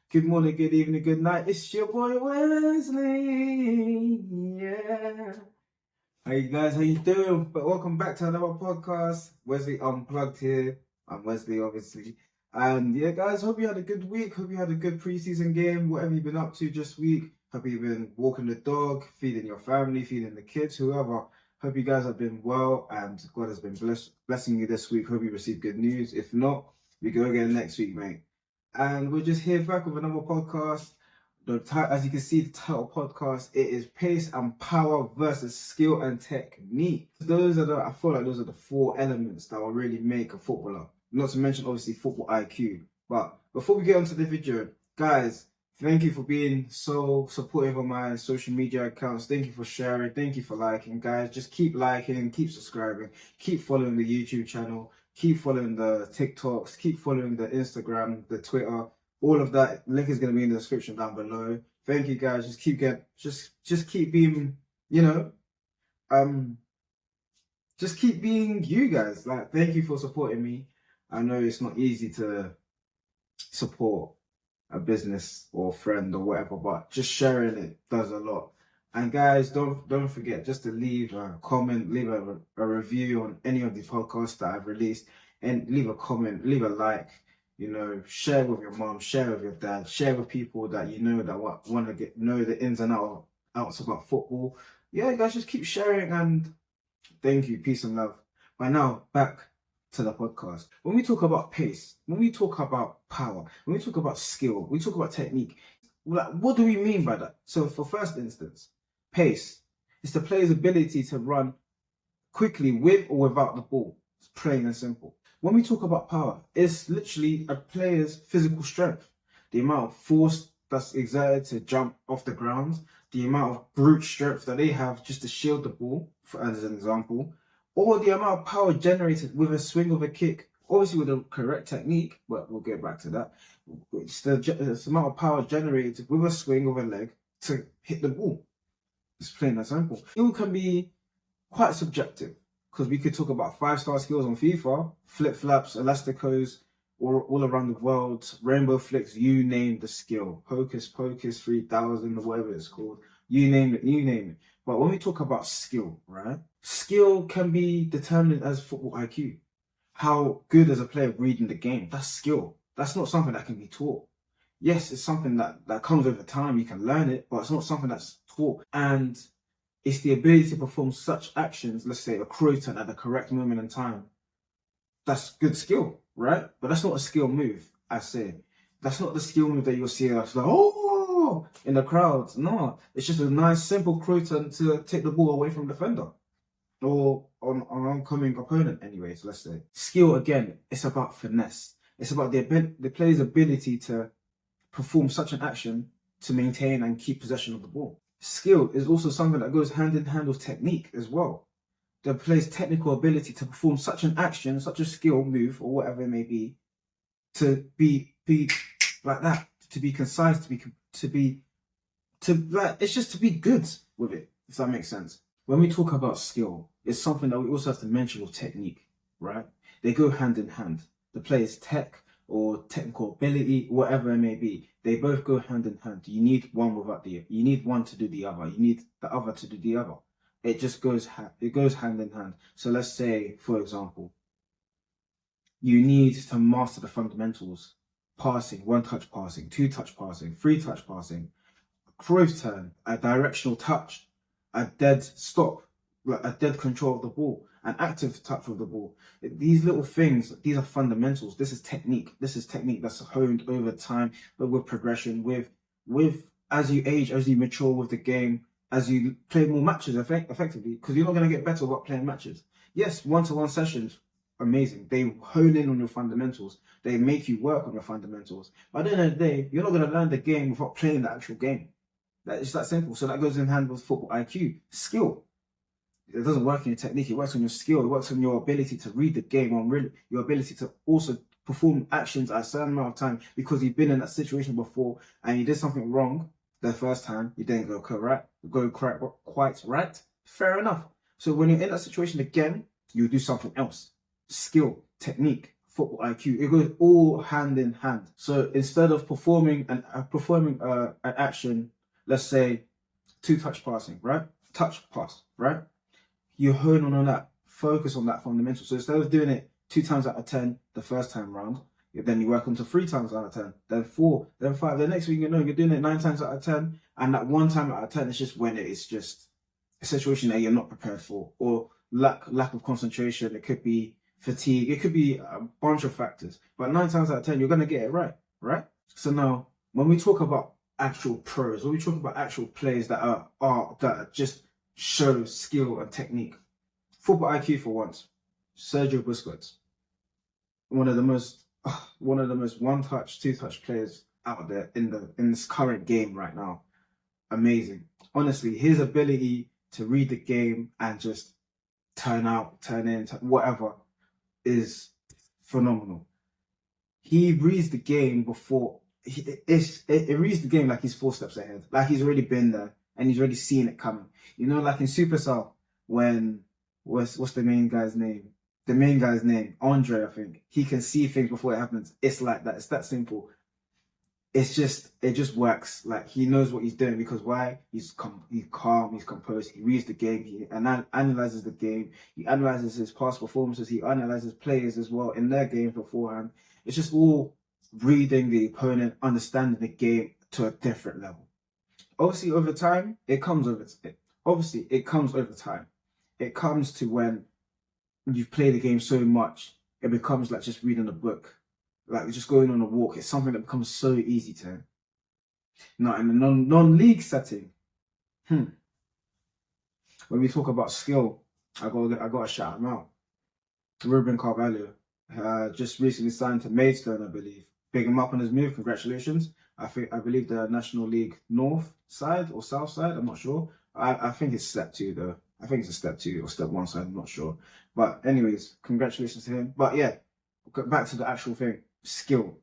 Good morning, good evening, good night. It's your boy Wesley. Yeah. Hey guys, how you doing? But welcome back to another podcast. Wesley Unplugged here. I'm Wesley, obviously. And yeah, guys, hope you had a good week. Hope you had a good preseason game. Whatever you've been up to this week. Hope you've been walking the dog, feeding your family, feeding the kids, whoever. Hope you guys have been well and God has been blessing you this week. Hope you received good news. If not, we go again next week, mate. And we're just here back with another podcast. As you can see, the title podcast, it is pace and power versus skill and technique. I feel like those are the four elements that will really make a footballer. Not to mention, obviously, football IQ. But before we get onto the video, guys, thank you for being so supportive on my social media accounts. Thank you for sharing. Thank you for liking, guys. Just keep liking, keep subscribing, keep following the YouTube channel. Keep following the TikToks, keep following the Instagram, the Twitter, all of that. Link is going to be in the description down below. Thank you guys. Just keep being, just keep being you guys. Like, thank you for supporting me. I know it's not easy to support a business or friend or whatever, but just sharing it does a lot. And guys, don't forget just to leave a comment, leave a review on any of the podcasts that I've released, and leave a comment, leave a like, share with your mom, share with your dad, share with people that you know that want to know the ins and outs about football. Yeah, guys, just keep sharing and thank you. Peace and love. By now, back to the podcast. When we talk about pace, when we talk about power, when we talk about skill, we talk about technique. Like, what do we mean by that? So for first instance, pace is the player's ability to run quickly with or without the ball. It's plain and simple. When we talk about power, it's literally a player's physical strength. The amount of force that's exerted to jump off the ground, the amount of brute strength that they have just to shield the ball, as an example, or the amount of power generated with a swing of a kick, obviously with the correct technique, but we'll get back to that. It's the amount of power generated with a swing of a leg to hit the ball. It's plain and simple. It can be quite subjective because we could talk about 5-star skills on FIFA, flip-flaps, elasticos, all around the world, rainbow flicks, you name the skill. Hocus Pocus 3000 or whatever it's called. You name it. But when we talk about skill, right? Skill can be determined as football IQ. How good is a player reading the game? That's skill. That's not something that can be taught. Yes, it's something that comes over time. You can learn it, but it's not something that's taught. And it's the ability to perform such actions, let's say a croton at the correct moment in time. That's good skill, right? But that's not a skill move, I say. That's not the skill move that you'll see that's like, oh, in the crowd. No, it's just a nice, simple croton to take the ball away from the defender. Or on an oncoming opponent anyways, let's say. Skill, again, it's about finesse. It's about the player's ability to perform such an action to maintain and keep possession of the ball. Skill is also something that goes hand in hand with technique as well. The player's technical ability to perform such an action, such a skill move, or whatever it may be, to be like that, to be concise, it's just to be good with it, if that makes sense. When we talk about skill, it's something that we also have to mention with technique, right? They go hand in hand. The player's tech or technical ability, whatever it may be, they both go hand in hand. You need one without the other. You need one to do the other. You need the other to do the other. It just goes hand in hand. So let's say, for example, you need to master the fundamentals: passing, one-touch passing, two-touch passing, three-touch passing, a cross turn, a directional touch, a dead stop, like a dead control of the ball, an active touch of the ball. These little things, these are fundamentals. This is technique. This is technique that's honed over time, but with progression, with as you age, as you mature with the game, as you play more matches effectively, because you're not going to get better without playing matches. Yes, one-to-one sessions, amazing. They hone in on your fundamentals. They make you work on your fundamentals. But at the end of the day, you're not going to learn the game without playing the actual game. It's that simple. So that goes in hand with football IQ. Skill. It doesn't work in your technique. It works on your skill. It works on your ability to read the game, on really your ability to also perform actions at a certain amount of time because you've been in that situation before and you did something wrong the first time. You didn't go quite right. Fair enough. So when you're in that situation again, you do something else. Skill, technique, football IQ. It goes all hand in hand. So instead of performing an action, let's say 2-touch passing, right? Touch pass, right? You hone on that, focus on that fundamental. So instead of doing it 2 times out of 10 the first time round, then you work on to 3 times out of 10, then 4, then 5. The next thing you know, you're doing it 9 times out of 10, and that 1 time out of 10 is just when it's just a situation that you're not prepared for, or lack of concentration. It could be fatigue. It could be a bunch of factors. But 9 times out of 10, you're gonna get it right, right? So now, when we talk about actual pros, when we talk about actual players that that just show skill and technique, football IQ for once, Sergio Busquets, one of the most 1-touch, 2-touch players out there in this current game right now. Amazing. Honestly, his ability to read the game and just turn in, whatever, is phenomenal. He reads the game before it reads the game like he's 4 steps ahead, like he's already been there and he's already seen it coming. You know, like in Supercell, when what's the main guy's name? The main guy's name, Andre, I think. He can see things before it happens. It's like that. It's that simple. It just works. Like, he knows what he's doing, because why? He's calm, he's composed, he reads the game, he analyzes the game, he analyzes his past performances, he analyzes players as well in their game beforehand. It's just all reading the opponent, understanding the game to a different level. Obviously, over time, it comes over time. It comes to when you've played the game so much, it becomes like just reading a book. Like just going on a walk. It's something that becomes so easy to him. Not in a non-league setting. When we talk about skill, I got to shout him out. Ruben Carvalho just recently signed to Maidstone, I believe. Big him up on his move. Congratulations. I believe the National League North side or South side. I'm not sure. I think it's step 2 though. I think it's a step 2 or step 1 side. I'm not sure. But anyways, congratulations to him. But yeah, back to the actual thing. Skill.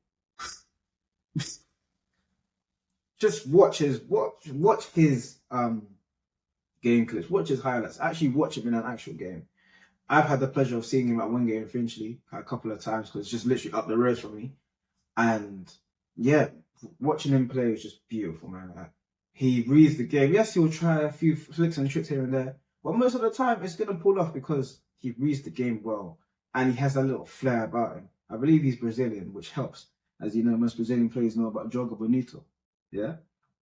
Just watch his game clips, watch his highlights, actually watch him in an actual game. I've had the pleasure of seeing him at Wingate in Finchley a couple of times, because it's just literally up the road from me. And yeah, watching him play is just beautiful, man. Like, he reads the game. Yes, he'll try a few flicks and tricks here and there, but most of the time it's gonna pull off because he reads the game well and he has that little flair about him. I believe he's Brazilian, which helps. As you know, most Brazilian players know about Joga Bonito. Yeah?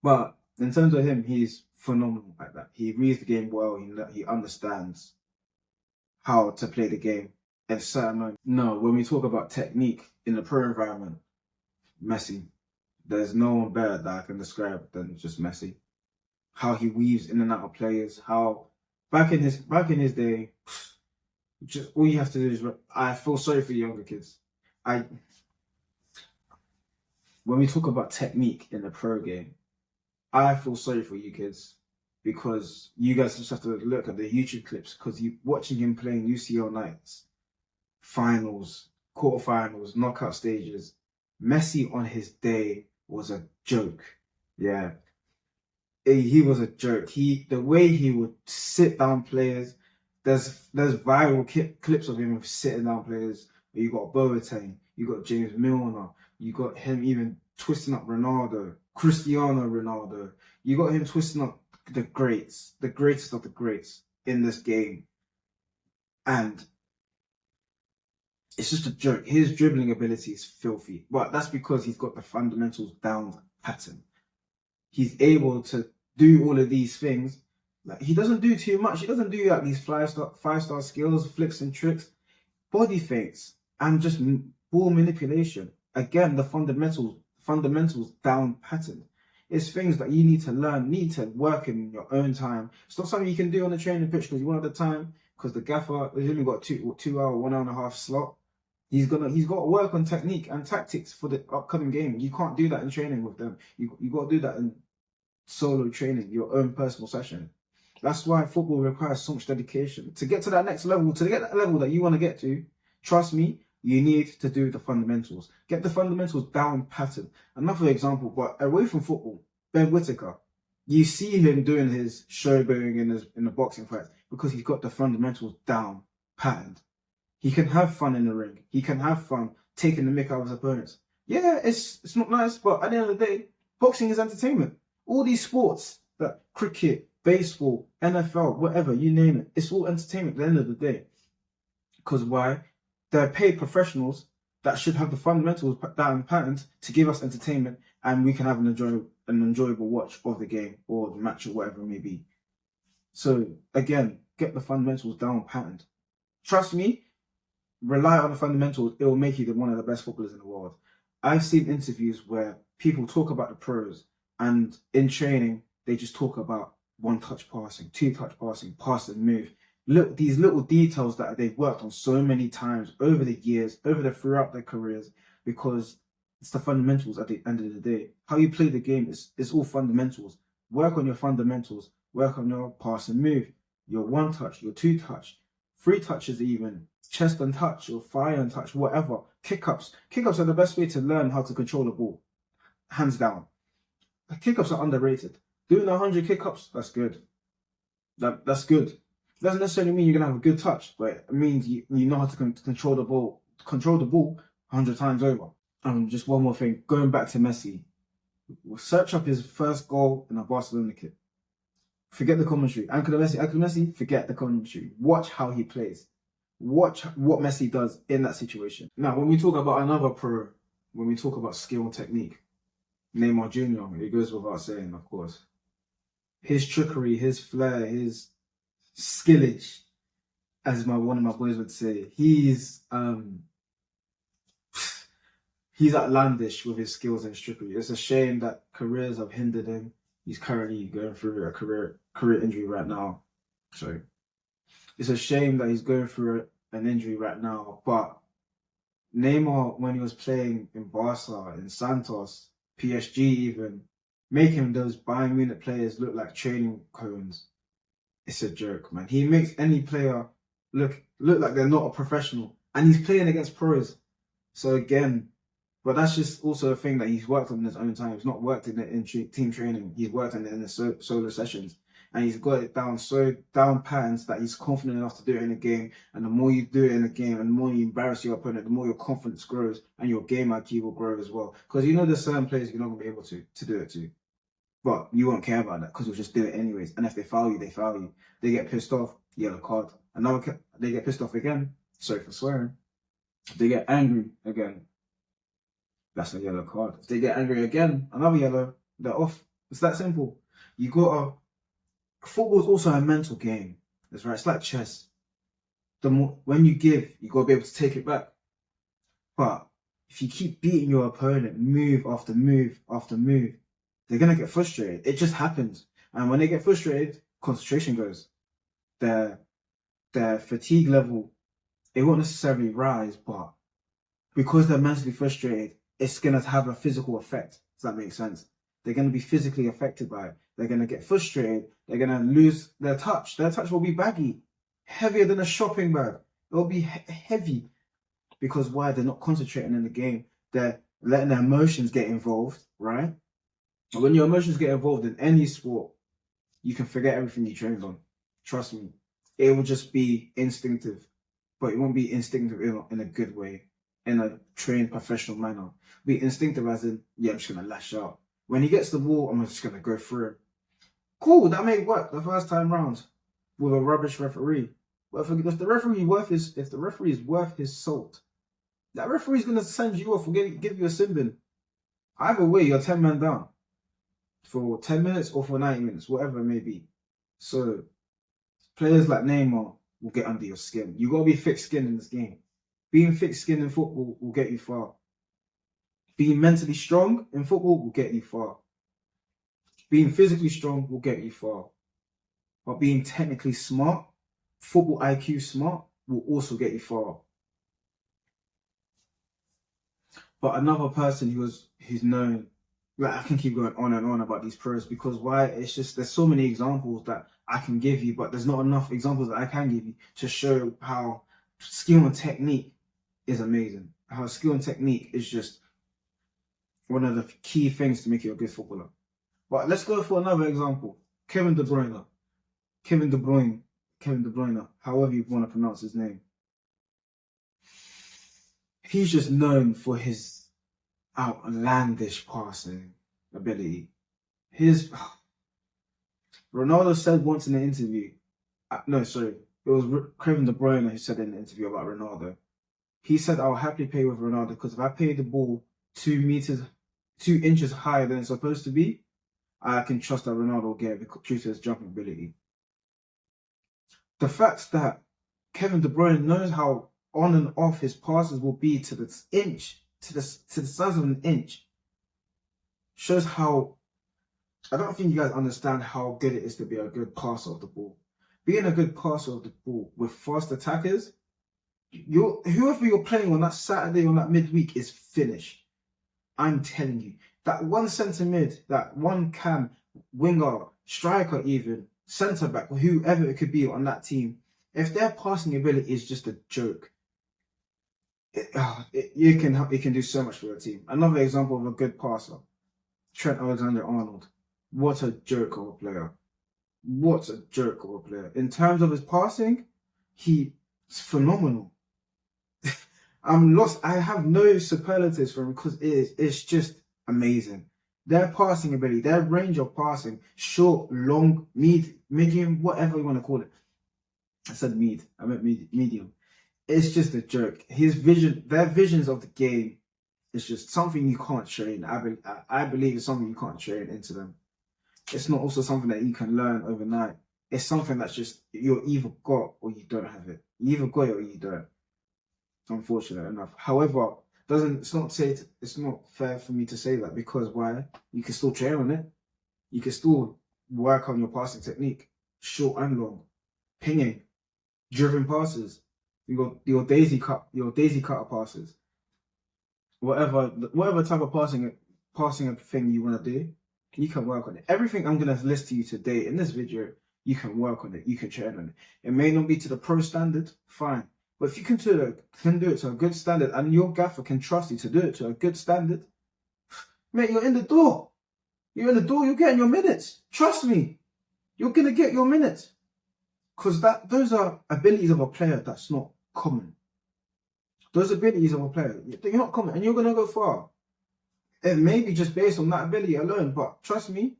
But in terms of him, he's phenomenal like that. He reads the game well. He understands how to play the game in certain moments. No, when we talk about technique in the pro environment, Messi. There's no one better that I can describe than just Messi. How he weaves in and out of players. How back in his day, just all you have to do is, I feel sorry for the younger kids. When we talk about technique in the pro game, I feel sorry for you kids, because you guys just have to look at the YouTube clips, because you watching him playing UCL nights, finals, quarterfinals, knockout stages. Messi on his day was a joke. Yeah. He was a joke. The way he would sit down players, there's viral clips of him sitting down players. You got Boateng, you got James Milner, you got him even twisting up Ronaldo, Cristiano Ronaldo. You got him twisting up the greats, the greatest of the greats in this game. And it's just a joke. His dribbling ability is filthy, but that's because he's got the fundamentals down pattern. He's able to do all of these things. Like, he doesn't do too much. He doesn't do like these five-star skills, flicks and tricks, body feints, and just ball manipulation. Again, the fundamentals down pattern. It's things that you need to learn, need to work in your own time. It's not something you can do on the training pitch because you won't have the time, because the gaffer has only got 2 hour, 1 hour and a half slot. He's got to work on technique and tactics for the upcoming game. You can't do that in training with them. You got to do that in solo training, your own personal session. That's why football requires so much dedication. To get to that next level, to get that level that you want to get to, trust me, you need to do the fundamentals. Get the fundamentals down pattern. Another example, but away from football, Ben Whittaker. You see him doing his showboating in the boxing fights because he's got the fundamentals down patterned. He can have fun in the ring. He can have fun taking the mick out of his opponents. Yeah, it's not nice, but at the end of the day, boxing is entertainment. All these sports, that cricket, baseball, NFL, whatever, you name it, it's all entertainment at the end of the day. Because why? They're paid professionals that should have the fundamentals down patterned to give us entertainment, and we can have an enjoyable watch of the game or the match or whatever it may be. So again, get the fundamentals down patterned. Trust me, rely on the fundamentals. It will make you one of the best footballers in the world. I've seen interviews where people talk about the pros, and in training they just talk about one-touch passing, two-touch passing, pass and move. Look, these little details that they've worked on so many times over the years, throughout their careers, because it's the fundamentals at the end of the day. How you play the game is all fundamentals. Work on your fundamentals. Work on your pass and move, your one touch, your two touch, three touches even, chest and touch, or fire and touch, whatever. Kick-ups. Kick-ups are the best way to learn how to control the ball. Hands down. Kick-ups are underrated. Doing 100 kick-ups, that's good. That's good. Doesn't necessarily mean you're gonna have a good touch, but it means you know how to control the ball. Control the ball 100 times over. Just one more thing. Going back to Messi, search up his first goal in a Barcelona kit. Forget the commentary. Uncle Messi, forget the commentary. Watch how he plays. Watch what Messi does in that situation. Now, when we talk about another pro, when we talk about skill and technique, Neymar Jr., it goes without saying, of course. His trickery, his flair, his skillage, as one of my boys would say, he's outlandish with his skills and his trickery. It's a shame that careers have hindered him. He's currently going through a career injury right now. So it's a shame that he's going through an injury right now. But Neymar, when he was playing in Barca, in Santos, PSG even, making those Bayern Munich players look like training cones, it's a joke, man. He makes any player look like they're not a professional. And he's playing against pros. So again, but that's just also a thing that he's worked on in his own time. He's not worked in team training. He's worked on it in the solo sessions. And he's got it down patterns that he's confident enough to do it in a game. And the more you do it in a game and the more you embarrass your opponent, the more your confidence grows and your game IQ will grow as well. Because there's certain players you're not going to be able to do it to. But you won't care about that because you'll just do it anyways. And if they foul you, they foul you. They get pissed off, yellow card. They get pissed off again, sorry for swearing. If they get angry again, that's a yellow card. If they get angry again, another yellow, they're off. It's that simple. Football's also a mental game. That's right. It's like chess. When you give, you gotta be able to take it back. But if you keep beating your opponent, move after move after move, they're gonna get frustrated. It just happens. And when they get frustrated, concentration goes. Their fatigue level, it won't necessarily rise, but because they're mentally frustrated, it's going to have a physical effect. Does that make sense? They're going to be physically affected by it. They're going to get frustrated. They're going to lose their touch. Their touch will be baggy, heavier than a shopping bag. It will be heavy. Because why? They're not concentrating in the game. They're letting their emotions get involved, right? And when your emotions get involved in any sport, you can forget everything you trained on. Trust me. It will just be instinctive. But it won't be instinctive in a good way. In a trained professional manner. Be instinctive as in, yeah, I'm just going to lash out. When he gets the ball, I'm just going to go through it. Cool, that may work the first time round with a rubbish referee. But if the referee is worth his salt, that referee's going to send you off or give you a sin bin. Either way, you're 10 men down for 10 minutes or for 90 minutes, whatever it may be. So players like Neymar will get under your skin. You got to be thick-skinned in this game. Being thick-skinned in football will get you far. Being mentally strong in football will get you far. Being physically strong will get you far. But being technically smart, football IQ smart, will also get you far. But another person who's known, like I can keep going on and on about these pros because why? It's just there's so many examples that I can give you, but there's not enough examples that I can give you to show how skill and technique is amazing. How skill and technique is just one of the key things to make you a good footballer. But let's go for another example. Kevin De Bruyne, however you want to pronounce his name. he's just known for his outlandish passing ability. Ronaldo said once in an interview, no, sorry, it was Kevin De Bruyne who said in an interview about Ronaldo. He said, "I'll happily play with Ronaldo because if I play the ball 2 inches higher than it's supposed to be, I can trust that Ronaldo will get it due to his jumping ability." The fact that Kevin De Bruyne knows how on and off his passes will be to the inch, to the size of an inch, shows how. I don't think you guys understand how good it is to be a good passer of the ball. Being a good passer of the ball with fast attackers, whoever you're playing on that Saturday or that midweek is finished. I'm telling you, that one centre mid, that one cam, winger, striker even, centre back, whoever it could be on that team, if their passing ability is just a joke, you can do so much for your team. Another example of a good passer, Trent Alexander-Arnold. What a joke of a player. What a joke of a player. In terms of his passing, he's phenomenal. I'm lost. I have no superlatives for him because it's just amazing. Their passing ability, their range of passing, short, long, medium, whatever you want to call it. I said I meant medium. It's just a joke. Their visions of the game is just something you can't train. I believe it's something you can't train into them. It's not also something that you can learn overnight. It's something that's just you're either got or you don't have it. You either got it or you don't. Unfortunate enough. However, it's not fair for me to say that because why? You can still train on it. You can still work on your passing technique, short and long, pinging, driven passes. You got your daisy cutter passes. Whatever type of passing thing you want to do, you can work on it. Everything I'm gonna list to you today in this video, you can work on it. You can train on it. It may not be to the pro standard, fine. But if you can do it to a good standard and your gaffer can trust you to do it to a good standard, mate, you're in the door. You're in the door, you're getting your minutes. Trust me, you're going to get your minutes. Because those are abilities of a player that's not common. Those abilities of a player, they're not common and you're going to go far. It may be just based on that ability alone, but trust me,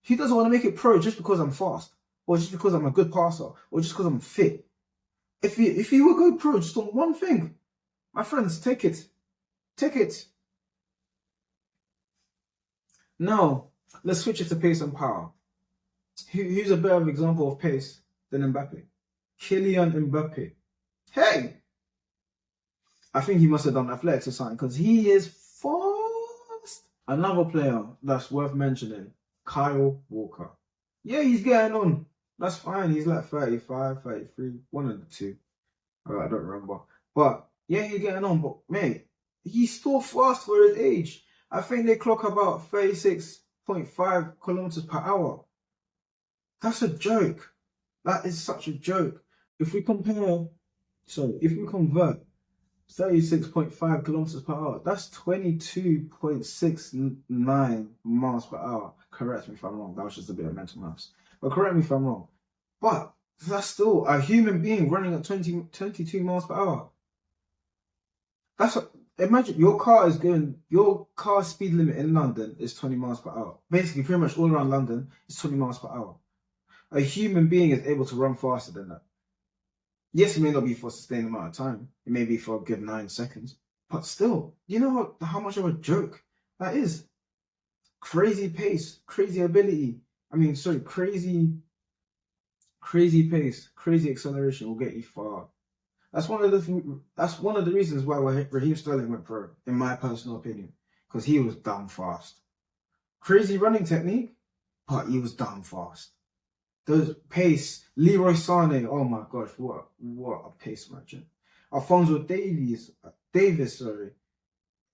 he doesn't want to make it pro just because I'm fast, or just because I'm a good passer, or just because I'm fit. If you will go pro just on one thing, my friends, take it. Take it. Now, let's switch it to pace and power. Who's a better example of pace than Mbappe? Kylian Mbappe. Hey! I think he must have done athletics or something because he is fast. Another player that's worth mentioning, Kyle Walker. Yeah, he's getting on. That's fine. He's like 35, 33, one of the two. I don't remember. But yeah, he's getting on. But mate, he's still fast for his age. I think they clock about 36.5 kilometers per hour. That's a joke. That is such a joke. If we convert 36.5 kilometers per hour, that's 22.69 miles per hour. Correct me if I'm wrong. That was just a bit of mental maths. But correct me if I'm wrong. But that's still a human being running at 22 miles per hour. Imagine your car speed limit in London is 20 miles per hour. Basically, pretty much all around London is 20 miles per hour. A human being is able to run faster than that. Yes, it may not be for a sustained amount of time. It may be for a good 9 seconds. But still, you know how much of a joke that is? Crazy pace, crazy ability. Crazy pace, crazy acceleration will get you far. That's one of the reasons why Raheem Sterling went pro, in my personal opinion, because he was damn fast. Crazy running technique, but he was damn fast. Those pace, Leroy Sané, oh my gosh, what a pace merchant. Alphonso Davies,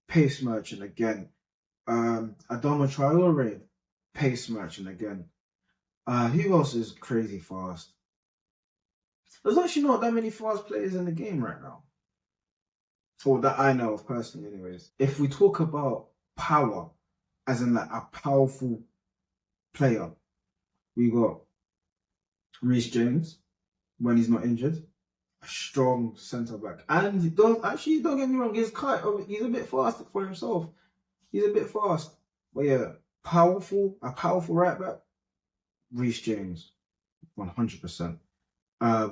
pace merchant again. Adama Traore, pace merchant again. Who else is crazy fast? There's actually not that many fast players in the game right now. Or that I know of personally anyways. If we talk about power, as in like a powerful player, we got Reece James, when he's not injured. a strong centre back. And don't get me wrong, he's a bit fast for himself. He's a bit fast. But yeah, a powerful right back, Reece James, 100%.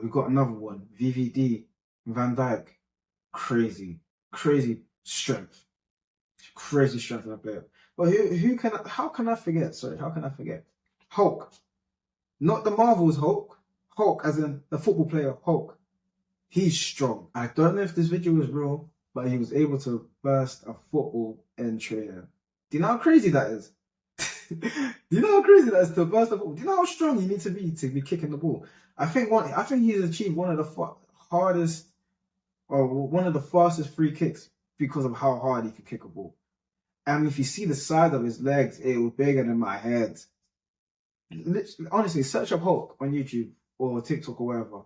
We've got another one, VVD, Van Dijk, crazy strength. Crazy strength in a player. But how can I forget? Sorry, how can I forget? Hulk. Not the Marvel's Hulk. Hulk as in the football player Hulk. He's strong. I don't know if this video is real, but he was able to burst a football in training. Do you know how crazy that is? Do you know how crazy that is to burst a football? Do you know how strong you need to be kicking the ball? I think he's achieved one of the hardest or one of the fastest free kicks because of how hard he can kick a ball. And if you see the size of his legs, it was bigger than my head. Literally, honestly, search up Hulk on YouTube or TikTok or wherever.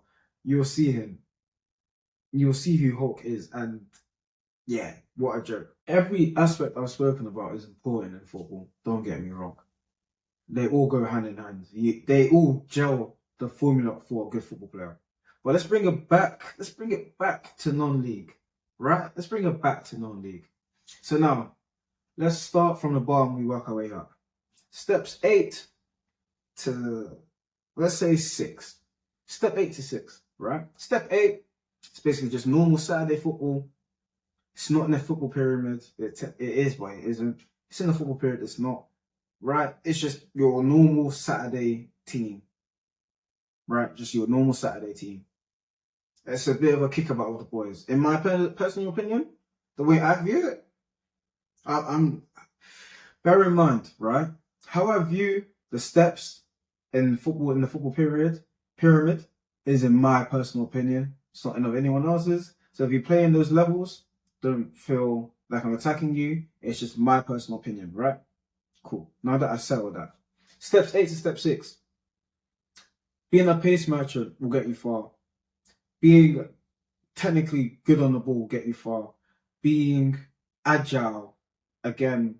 You'll see him. You'll see who Hulk is. And yeah, what a joke. Every aspect I've spoken about is important in football. Don't get me wrong. They all go hand in hand. They all gel the formula for a good football player. But let's bring it back. Let's bring it back to non-league. Right? Let's bring it back to non-league. So now, let's start from the bottom, we work our way up. Steps 8 to, let's say 6. Step 8 to 6, right? Step 8, it's basically just normal Saturday football. It's not in the football pyramid. It is, but it isn't. It's in the football period, it's not. Right? It's just your normal Saturday team. Right? Just your normal Saturday team. It's a bit of a kickabout with the boys. In my personal opinion, the way I view it, I'm bear in mind, right? How I view the steps in football in the football pyramid is in my personal opinion. It's not of anyone else's. So if you play in those levels, don't feel like I'm attacking you. It's just my personal opinion, right? Cool. Now that I've settled that. Steps 8 to step 6. Being a pace merchant will get you far. Being technically good on the ball will get you far. Being agile, again,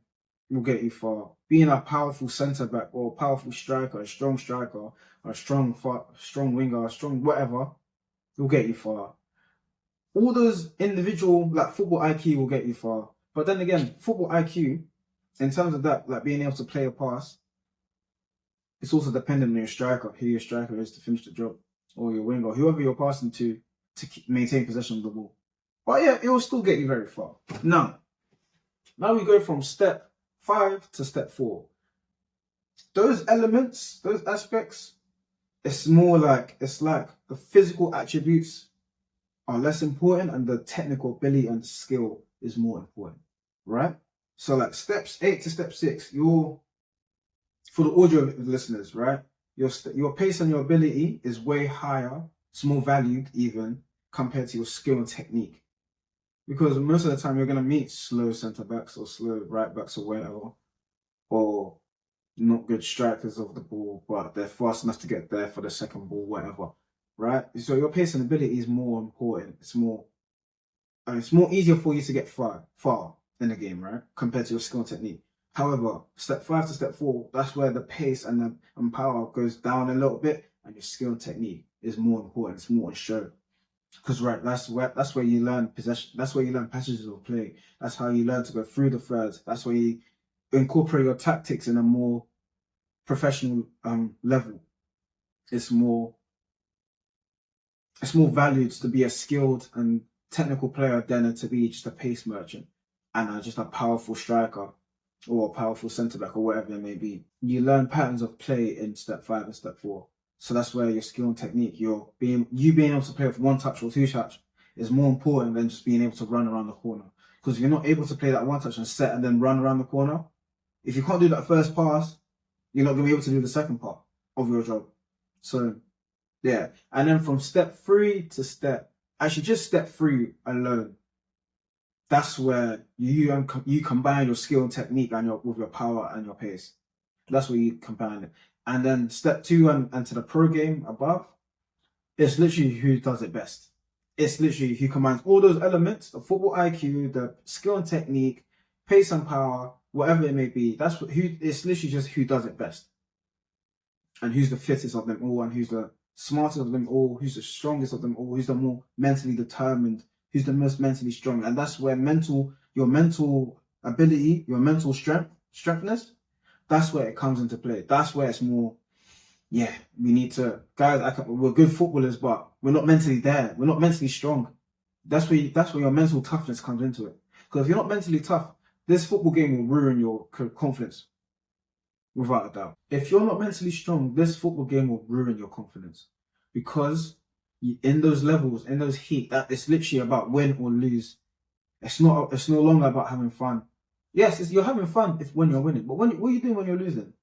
will get you far. Being a powerful centre back or a powerful striker, a strong winger, a strong whatever, will get you far. All those individual, like football IQ will get you far. But then again, football IQ, in terms of that, like being able to play a pass, it's also dependent on your striker, who your striker is to finish the job, or your winger, or whoever you're passing to maintain possession of the ball. But yeah, it will still get you very far. Now we go from step 5 to step 4. Those elements, those aspects, it's like the physical attributes are less important and the technical ability and skill is more important, right? So like steps 8 to step 6, for the audio listeners, right? Your pace and your ability is way higher. It's more valued even compared to your skill and technique. Because most of the time you're going to meet slow centre backs or slow right backs or whatever, or not good strikers of the ball, but they're fast enough to get there for the second ball, whatever, right? So your pace and ability is more important. It's more easier for you to get far in the game, right? Compared to your skill and technique. However, step 5 to step 4, that's where the pace and power goes down a little bit, and your skill and technique is more important. It's more on show. Because right, that's where you learn possession. That's where you learn passages of play. That's how you learn to go through the threads. That's where you incorporate your tactics in a more professional level. It's more valued to be a skilled and technical player than to be just a pace merchant and just a powerful striker or a powerful centre back or whatever it may be. You learn patterns of play in step 5 and step 4. So that's where your skill and technique, you being able to play with 1 touch or 2 touch is more important than just being able to run around the corner. Because if you're not able to play that 1 touch and set and then run around the corner, if you can't do that first pass, you're not going to be able to do the second part of your job. So yeah. And then from step 3 to step 3 alone, that's where you combine your skill and technique with your power and your pace. That's where you combine it. And then step 2 and to the pro game above, it's literally who does it best. It's literally who combines all those elements, the football IQ, the skill and technique, pace and power, whatever it may be. It's literally just who does it best. And who's the fittest of them all and who's the smartest of them all, who's the strongest of them all, who's the more mentally determined, who's the most mentally strong. And that's where your mental ability, your mental strengthness, that's where it comes into play. That's where it's more, yeah, we need to, guys, we're good footballers, but we're not mentally there. We're not mentally strong. That's where your mental toughness comes into it. Because if you're not mentally tough, this football game will ruin your confidence. Without a doubt. If you're not mentally strong, this football game will ruin your confidence. Because in those levels, in those heat, that it's literally about win or lose. It's no longer about having fun. Yes, you're having fun when you're winning. But what are you doing when you're losing?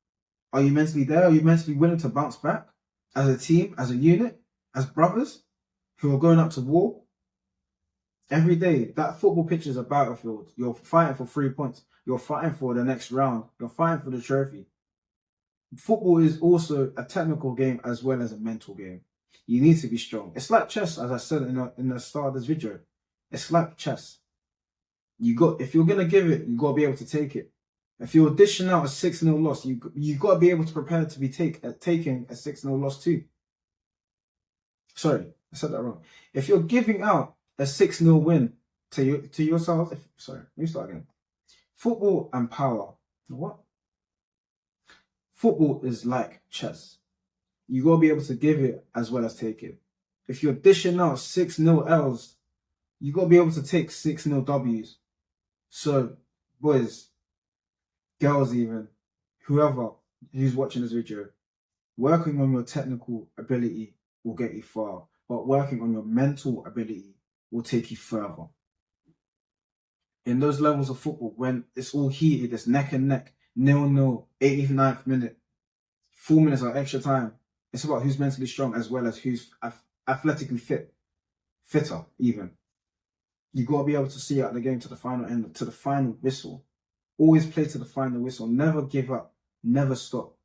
Are you mentally there? Are you mentally willing to bounce back? As a team, as a unit, as brothers who are going up to war? Every day, that football pitch is a battlefield. You're fighting for 3 points. You're fighting for the next round. You're fighting for the trophy. Football is also a technical game as well as a mental game. You need to be strong. It's like chess, as I said in the start of this video. It's like chess. If you're gonna give it, you gotta be able to take it. If you're dishing out a 6-0 loss, you gotta be able to prepare to be taking a 6-0 loss too. Sorry, I said that wrong. If you're giving out a 6-0 win to yourself, sorry, let me start again. Football and power. What? Football is like chess. You gotta be able to give it as well as take it. If you're dishing out 6-0 L's, you gotta be able to take 6-0 W's. So, boys, girls even, whoever who's watching this video, working on your technical ability will get you far, but working on your mental ability will take you further. In those levels of football, when it's all heated, it's neck and neck, 0-0, 89th minute, 4 minutes of extra time. It's about who's mentally strong as well as who's athletically fitter even. You got to be able to see out the game to the final end, to the final whistle. Always play to the final whistle. Never give up. Never stop.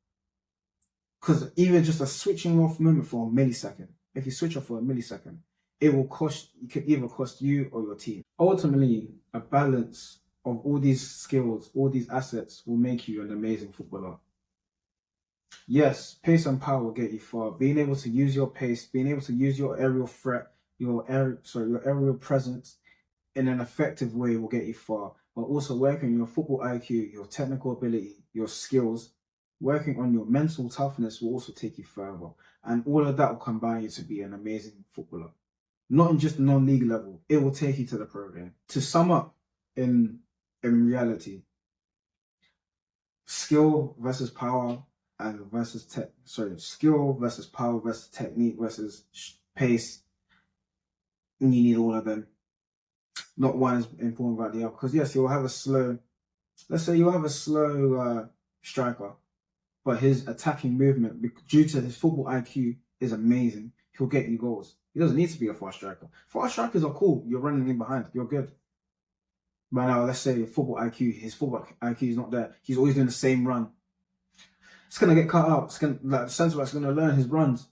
Because even just a switching off moment for a millisecond, if you switch off for a millisecond, it could either cost you or your team. Ultimately, a balance of all these skills, all these assets will make you an amazing footballer. Yes, pace and power will get you far. Being able to use your pace, being able to use your aerial threat, your aerial presence in an effective way will get you far. But also working on your football IQ, your technical ability, your skills, working on your mental toughness will also take you further. And all of that will combine you to be an amazing footballer. Not in just non-league level, it will take you to the pro game. To sum up in reality, skill versus power skill versus power versus technique versus pace. You need all of them. Not one is important about the other. Because yes, you'll have let's say you'll have a slow striker, but his attacking movement, due to his football IQ, is amazing. He'll get you goals. He doesn't need to be a fast striker. Fast strikers are cool. You're running in behind. You're good. But now, let's say his football IQ is not there. He's always doing the same run. It's going to get cut out. The centre back's going to learn his runs.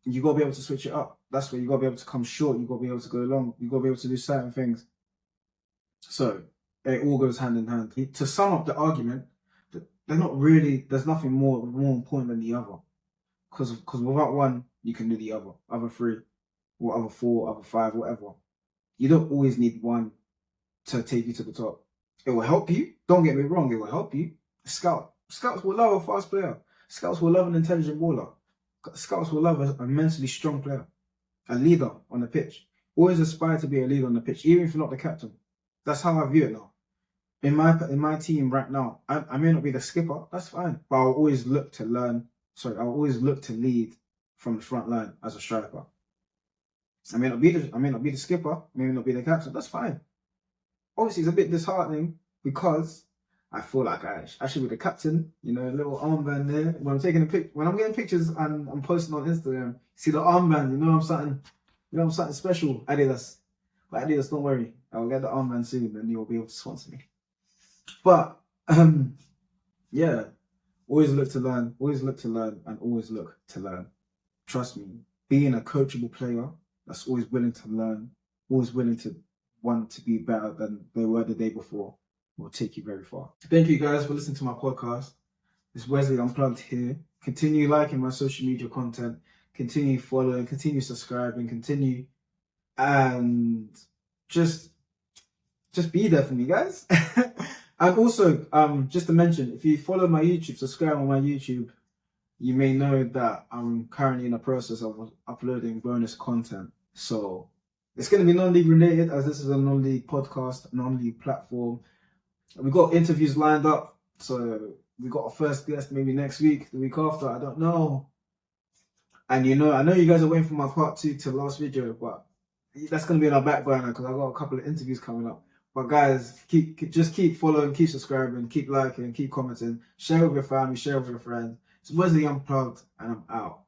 You got to be able to switch it up. That's where you got to be able to come short. You got to be able to go long. You got to be able to do certain things. So it all goes hand in hand. To sum up the argument, there's nothing more important than the other. Because without one, you can do the other three, or other four, other five, whatever. You don't always need one to take you to the top. It will help you. Don't get me wrong, it will help you. Scouts will love a fast player. Scouts will love an intelligent baller. Scouts will love a mentally strong player. A leader on the pitch. Always aspire to be a leader on the pitch, even if you're not the captain. That's how I view it now. In my team right now, I may not be the skipper, that's fine. But I'll always look to lead from the front line as a striker. I may not be the skipper, I may not be the captain, that's fine. Obviously, it's a bit disheartening because I feel like I should be the captain. You know, a little armband there. When I'm getting pictures and I'm posting on Instagram, see the armband. You know I'm something special. Adidas, but Adidas, don't worry, I'll get the armband soon, and you'll be able to sponsor me. But yeah, always look to learn, and always look to learn. Trust me, being a coachable player that's always willing to learn, always willing to want to be better than they were the day before, will take you very far. Thank you guys for listening to my podcast. It's Wesley Unplugged here. Continue liking my social media content. continue following, continue subscribing, continue, and just be there for me, guys. And also, just to mention, if you follow my YouTube, subscribe on my YouTube, you may know that I'm currently in the process of uploading bonus content. So it's going to be non-league related, as this is a non-league podcast, non-league platform. We've got interviews lined up. So we got a first guest maybe next week, the week after, I don't know. And I know you guys are waiting for my part 2 to last video, but that's going to be in our back burner because I've got a couple of interviews coming up. But guys, just keep following, keep subscribing, keep liking, keep commenting, share with your family, share with your friends. It's Wesley Unplugged, and I'm out.